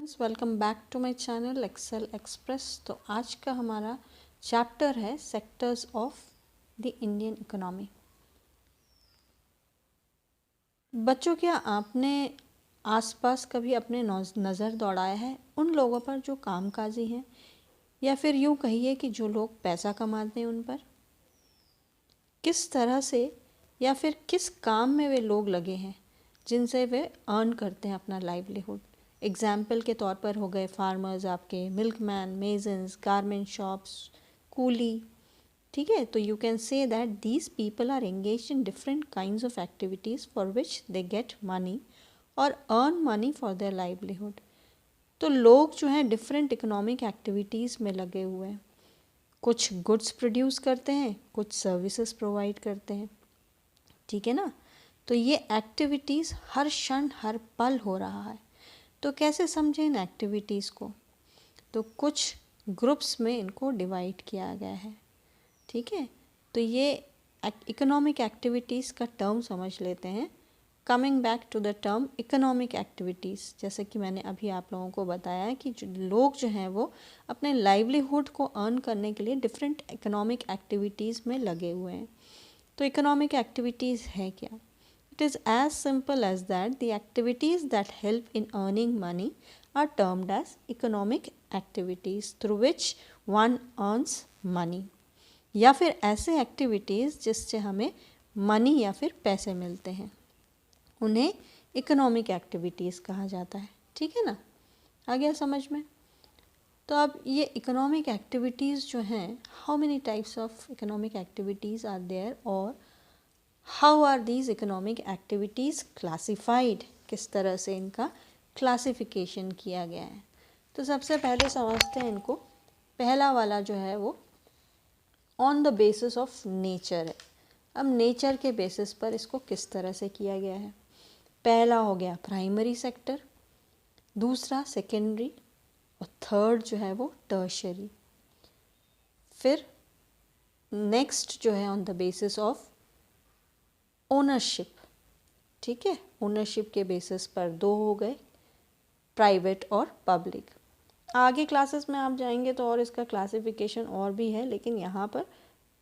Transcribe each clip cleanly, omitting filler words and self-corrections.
Welcome back to my channel excel express. तो आज का हमारा चैप्टर है sectors of the Indian economy. बच्चों, क्या आपने आसपास कभी अपने नज़र दौड़ाया है उन लोगों पर जो कामकाजी हैं, या फिर यूँ कहिए कि जो लोग पैसा कमाते हैं उन पर? किस तरह से या फिर किस काम में वे लोग लगे हैं जिनसे वे अर्न करते हैं अपना लाइवलीहुड। एग्जाम्पल के तौर पर हो गए फार्मर्स, आपके milkman, masons, garment shops, coolie. ठीक है, तो you can say that these people are engage in different kinds of activities for which they get money और earn money for their livelihood. तो लोग जो हैं डिफरेंट इकोनॉमिक एक्टिविटीज़ में लगे हुए हैं। कुछ गुड्स प्रोड्यूस करते हैं, कुछ सर्विसेज प्रोवाइड करते हैं। ठीक है ना। तो ये एक्टिविटीज़ हर क्षण हर पल हो रहा है। तो कैसे समझें इन एक्टिविटीज़ को? तो कुछ ग्रुप्स में इनको डिवाइड किया गया है। ठीक है, तो ये इकोनॉमिक एक्टिविटीज़ का टर्म समझ लेते हैं। Coming back to the term economic activities, जैसे कि मैंने अभी आप लोगों को बताया कि जो लोग जो हैं वो अपने लाइवलीहुड को अर्न करने के लिए डिफरेंट इकोनॉमिक एक्टिविटीज़ में लगे हुए हैं। तो इकोनॉमिक एक्टिविटीज़ है क्या? It is as simple as that the activities that help in earning money are termed as economic activities through which one earns money, या फिर ऐसे एक्टिविटीज़ जिससे हमें मनी या फिर पैसे मिलते हैं, उन्हें इकोनॉमिक एक्टिविटीज़ कहा जाता है। ठीक है ना, आ गया समझ में? तो अब ये इकोनॉमिक एक्टिविटीज़ जो हैं, how many types of economic activities are there और how are these economic activities classified, किस तरह से इनका क्लासिफिकेशन किया गया है। तो सबसे पहले समझते हैं इनको। पहला वाला जो है वो on the basis of nature है। अब नेचर के बेसिस पर इसको किस तरह से किया गया है। पहला हो गया प्राइमरी सेक्टर, दूसरा सेकेंडरी, और थर्ड जो है वो टर्शरी। फिर नेक्स्ट जो है on the basis of ownership. ठीक है, ओनरशिप के बेसिस पर दो हो गए, प्राइवेट और पब्लिक। आगे क्लासेस में आप जाएंगे तो और इसका क्लासिफिकेशन और भी है, लेकिन यहाँ पर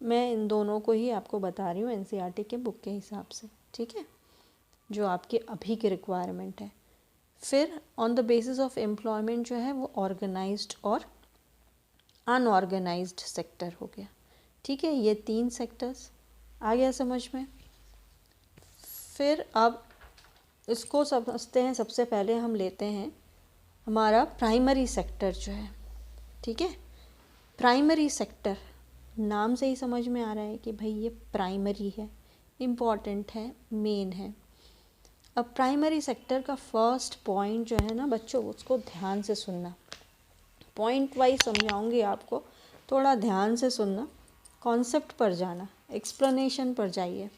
मैं इन दोनों को ही आपको बता रही हूँ एनसीईआरटी के बुक के हिसाब से। ठीक है, जो आपके अभी की रिक्वायरमेंट है। फिर on the basis of employment जो है वो ऑर्गेनाइज्ड और अनऑर्गेनाइज्ड सेक्टर हो गया। ठीक है, ये तीन सेक्टर्स आ गया समझ में। फिर अब इसको समझते हैं। सबसे पहले हम लेते हैं हमारा प्राइमरी सेक्टर जो है। ठीक है, प्राइमरी सेक्टर नाम से ही समझ में आ रहा है कि भाई ये प्राइमरी है, इम्पॉर्टेंट है, मेन है। अब प्राइमरी सेक्टर का फर्स्ट पॉइंट जो है ना बच्चों, उसको ध्यान से सुनना। पॉइंट वाइज समझाऊंगी आपको, थोड़ा ध्यान से सुनना, कॉन्सेप्ट पर जाना, एक्सप्लेनेशन पर जाइए।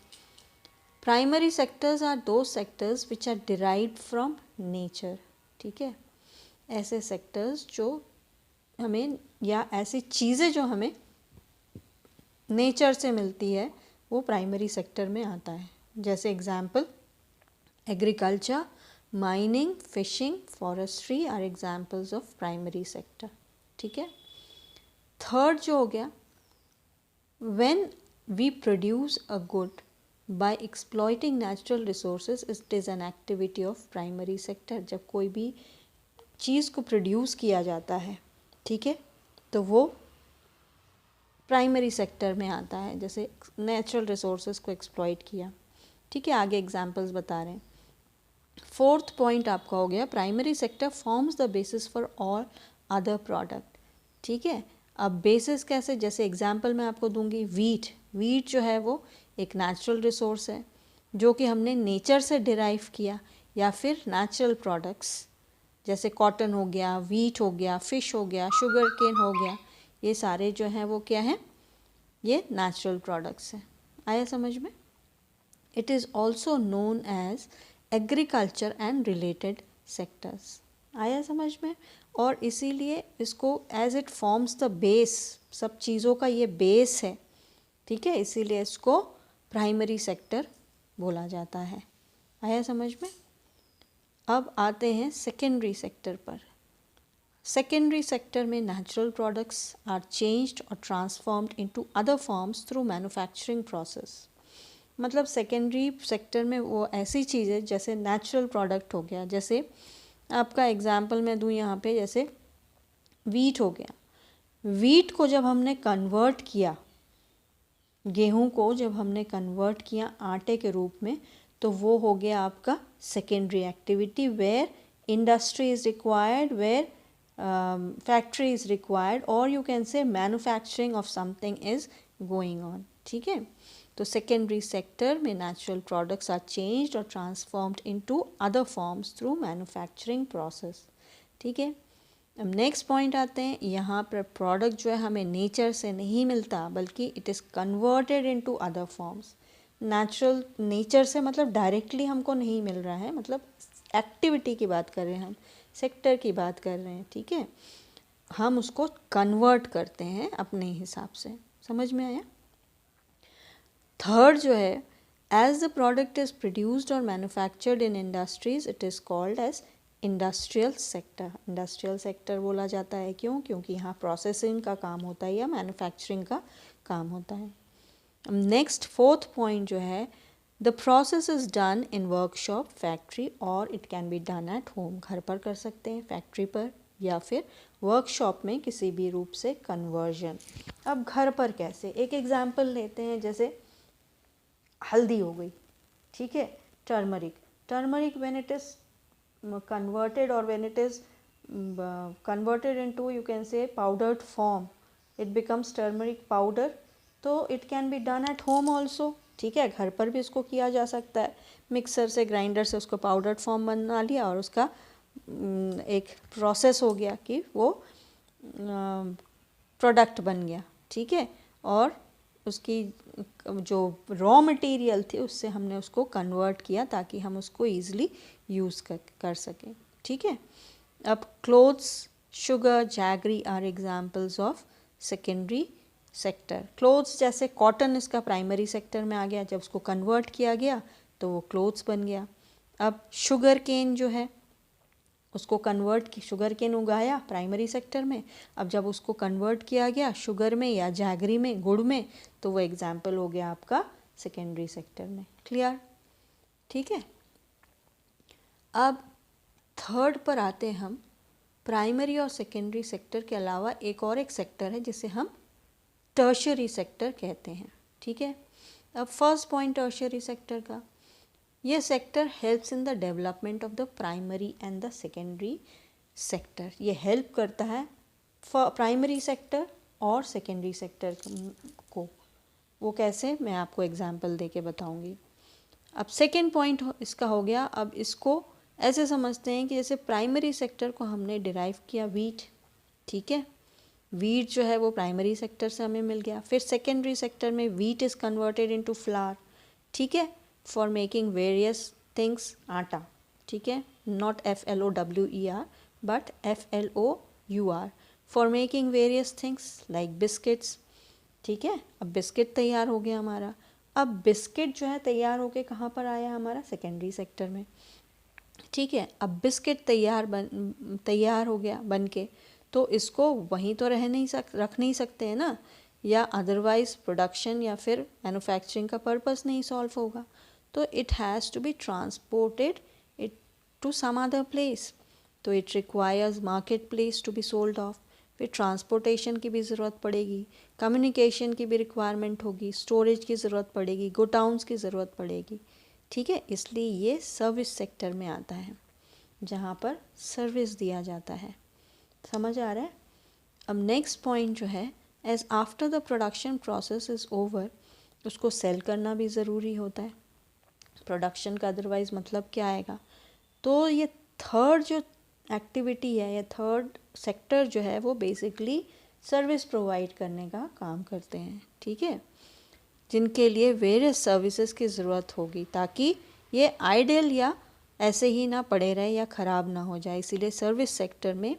Primary sectors are those sectors which are derived from nature. ठीक है, ऐसे सेक्टर्स जो हमें, या ऐसी चीज़ें जो हमें नेचर से मिलती है, वो प्राइमरी सेक्टर में आता है। जैसे example agriculture, mining, fishing, forestry are examples of primary sector. ठीक है, थर्ड जो हो गया, when we produce a good by exploiting natural resources, it is an activity of primary sector। जब कोई भी चीज़ को प्रोड्यूस किया जाता है, ठीक है, तो वो प्राइमरी सेक्टर में आता है। जैसे नेचुरल रिसोर्सेज को एक्सप्लॉइट किया। ठीक है, आगे एग्जांपल्स बता रहे हैं। फोर्थ पॉइंट आपका हो गया, primary sector forms the basis for all other product. ठीक है, अब बेसिस कैसे, जैसे एग्जाम्पल मैं आपको दूंगी, वीट जो है वो एक नेचुरल रिसोर्स है जो कि हमने नेचर से डिराइव किया, या फिर नेचुरल प्रोडक्ट्स जैसे कॉटन हो गया, वीट हो गया, फिश हो गया, शुगर केन हो गया, ये सारे जो हैं वो क्या हैं, ये नेचुरल प्रोडक्ट्स हैं। आया समझ में? It is also known as agriculture and related sectors. आया समझ में? और इसीलिए इसको as it forms the base, सब चीज़ों का ये बेस है। ठीक है, इसीलिए इसको प्राइमरी सेक्टर बोला जाता है। आया समझ में? अब आते हैं सेकेंडरी सेक्टर पर। सेकेंडरी सेक्टर में नेचुरल प्रोडक्ट्स आर चेंज्ड और transformed into other forms through manufacturing process. मतलब सेकेंडरी सेक्टर में वो ऐसी चीज़ है जैसे नेचुरल प्रोडक्ट हो गया, जैसे आपका एग्जांपल मैं दूँ यहाँ पे, जैसे वीट हो गया। वीट को जब हमने कन्वर्ट किया, गेहूं को जब हमने कन्वर्ट किया आटे के रूप में, तो वो हो गया आपका secondary activity, where industry is required, where factory is required, और you can say manufacturing of something is going on. ठीक है, तो सेकेंडरी सेक्टर में नेचुरल प्रोडक्ट्स आर चेंज्ड और transformed into other forms through manufacturing process. ठीक है, अब next point आते हैं। यहाँ पर प्रोडक्ट जो है हमें नेचर से नहीं मिलता, बल्कि it is converted into other forms. Natural, nature से मतलब डायरेक्टली हमको नहीं मिल रहा है, मतलब एक्टिविटी की बात कर रहे हैं हम, सेक्टर की बात कर रहे हैं। ठीक है, हम उसको कन्वर्ट करते हैं अपने हिसाब से। समझ में आया? थर्ड जो है, as the product is produced और manufactured in industries, it is called as industrial sector. Industrial sector बोला जाता है क्यों? क्योंकि यहाँ प्रोसेसिंग का काम होता है या मैन्युफैक्चरिंग का काम होता है। नेक्स्ट फोर्थ पॉइंट जो है, the process is done in workshop, factory, और it can be done at home. घर पर कर सकते हैं, फैक्ट्री पर, या फिर वर्कशॉप में किसी भी रूप से कन्वर्जन। अब घर पर कैसे, एक एग्जांपल लेते हैं, जैसे हल्दी हो गई। ठीक है, turmeric, turmeric when it is converted, or when it is converted into, you can say, powdered form, it becomes turmeric powder, तो it can be done at home also। ठीक है, घर पर भी इसको किया जा सकता है, मिक्सर से, ग्राइंडर से उसको पाउडर फॉर्म बना लिया और उसका एक प्रोसेस हो गया कि वो प्रोडक्ट बन गया। ठीक है, और उसकी जो रॉ मटेरियल थे उससे हमने उसको कन्वर्ट किया ताकि हम उसको ईज़िली यूज़ कर सकें। ठीक है, अब clothes, sugar, jaggery are examples of secondary sector. Clothes जैसे कॉटन, इसका प्राइमरी सेक्टर में आ गया, जब उसको कन्वर्ट किया गया तो वो क्लोथ्स बन गया। अब शुगर केन जो है, उसको कन्वर्ट की, शुगर केन उगाया प्राइमरी सेक्टर में, अब जब उसको कन्वर्ट किया गया शुगर में या जैगरी में, गुड़ में, तो वो एग्जाम्पल हो गया आपका सेकेंडरी सेक्टर में। क्लियर? ठीक है, अब थर्ड पर आते हैं हम। प्राइमरी और सेकेंडरी सेक्टर के अलावा एक सेक्टर है जिसे हम टर्शियरी सेक्टर कहते हैं। ठीक है, अब फर्स्ट पॉइंट टर्शियरी सेक्टर का, ये sector helps in the development of the primary and the secondary sector. ये हेल्प करता है प्राइमरी सेक्टर और सेकेंडरी सेक्टर को। वो कैसे, मैं आपको एग्जांपल दे के बताऊँगी। अब सेकेंड पॉइंट इसका हो गया। अब इसको ऐसे समझते हैं कि जैसे प्राइमरी सेक्टर को हमने डिराइव किया वीट। ठीक है, वीट जो है वो प्राइमरी सेक्टर से हमें मिल गया। फिर सेकेंडरी सेक्टर में wheat is converted into flower. ठीक है, फॉर मेकिंग वेरियस थिंग्स, आटा। ठीक है, not FLOWER but FLOUR, for making various things like biscuits. ठीक है, अब बिस्किट तैयार हो गया हमारा। अब बिस्किट जो है तैयार होके कहाँ पर आया हमारा, सेकेंडरी सेक्टर में। ठीक है, अब बिस्किट तैयार हो गया बन के, तो इसको वहीं तो रख नहीं सकते हैं ना, या अदरवाइज प्रोडक्शन या फिर मैन्युफैक्चरिंग का पर्पस नहीं सॉल्व होगा, तो it has to be transported it to some other place, तो it requires market place to be sold off. फिर ट्रांसपोर्टेशन की भी ज़रूरत पड़ेगी, कम्युनिकेशन की भी रिक्वायरमेंट होगी, स्टोरेज की ज़रूरत पड़ेगी, गोडाउन्स की ज़रूरत पड़ेगी। ठीक है, इसलिए ये सर्विस सेक्टर में आता है, जहाँ पर सर्विस दिया जाता है। समझ आ रहा है? अब नेक्स्ट पॉइंट जो है, as after the production process is over, उसको सेल करना भी ज़रूरी होता है प्रोडक्शन का, अदरवाइज़ मतलब क्या आएगा। तो ये थर्ड जो एक्टिविटी है या थर्ड सेक्टर जो है वो बेसिकली सर्विस प्रोवाइड करने का काम करते हैं। ठीक है, जिनके लिए वेरियस सर्विसेज की ज़रूरत होगी ताकि ये आइडियल या ऐसे ही ना पड़े रहे या ख़राब ना हो जाए, इसीलिए सर्विस सेक्टर में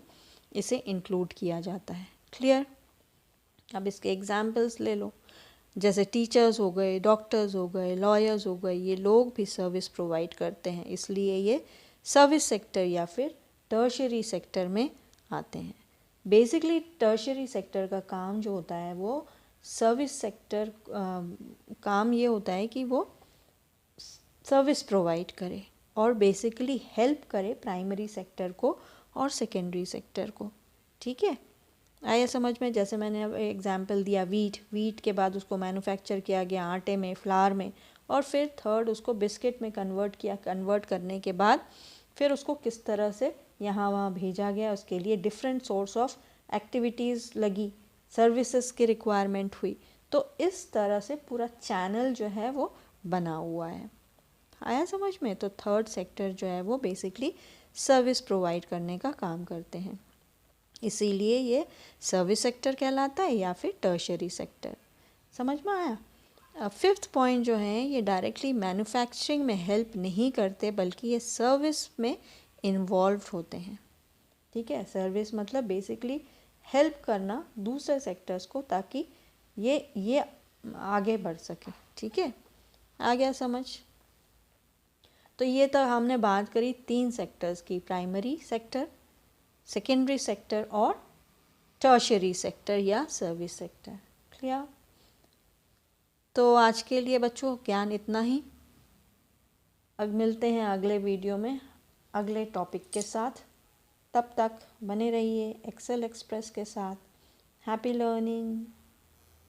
इसे इंक्लूड किया जाता है। क्लियर? अब इसके एग्जाम्पल्स ले लो, जैसे टीचर्स हो गए, डॉक्टर्स हो गए, लॉयर्स हो गए, ये लोग भी सर्विस प्रोवाइड करते हैं, इसलिए ये सर्विस सेक्टर या फिर टर्शियरी सेक्टर में आते हैं। बेसिकली टर्शरी सेक्टर का काम जो होता है वो सर्विस सेक्टर काम ये होता है कि वो सर्विस प्रोवाइड करे और बेसिकली हेल्प करे प्राइमरी सेक्टर को और सेकेंडरी सेक्टर को। ठीक है, आया समझ में? जैसे मैंने अब एग्जांपल दिया वीट के बाद उसको मैन्युफैक्चर किया गया आटे में, फ्लावर में, और फिर थर्ड उसको बिस्किट में कन्वर्ट किया। कन्वर्ट करने के बाद फिर उसको किस तरह से यहाँ वहाँ भेजा गया, उसके लिए डिफरेंट सोर्स ऑफ एक्टिविटीज़ लगी, सर्विसेज की रिक्वायरमेंट हुई। तो इस तरह से पूरा चैनल जो है वो बना हुआ है। आया समझ में? तो थर्ड सेक्टर जो है वो बेसिकली सर्विस प्रोवाइड करने का काम करते हैं, इसीलिए ये सर्विस सेक्टर कहलाता है या फिर टर्शरी सेक्टर। समझ में आया? फिफ्थ पॉइंट जो है ये डायरेक्टली मैन्युफैक्चरिंग में हेल्प नहीं करते बल्कि ये सर्विस में इन्वॉल्व होते हैं। ठीक है, सर्विस मतलब बेसिकली हेल्प करना दूसरे सेक्टर्स को ताकि ये आगे बढ़ सके। ठीक है, आ गया समझ? तो ये तो हमने बात करी 3 सेक्टर्स की, प्राइमरी सेक्टर, सेकेंडरी सेक्टर और टर्शरी सेक्टर या सर्विस सेक्टर। क्लियर? तो आज के लिए बच्चों ज्ञान इतना ही। अब मिलते हैं अगले वीडियो में अगले टॉपिक के साथ। तब तक बने रहिए एक्सेल एक्सप्रेस के साथ। Happy learning.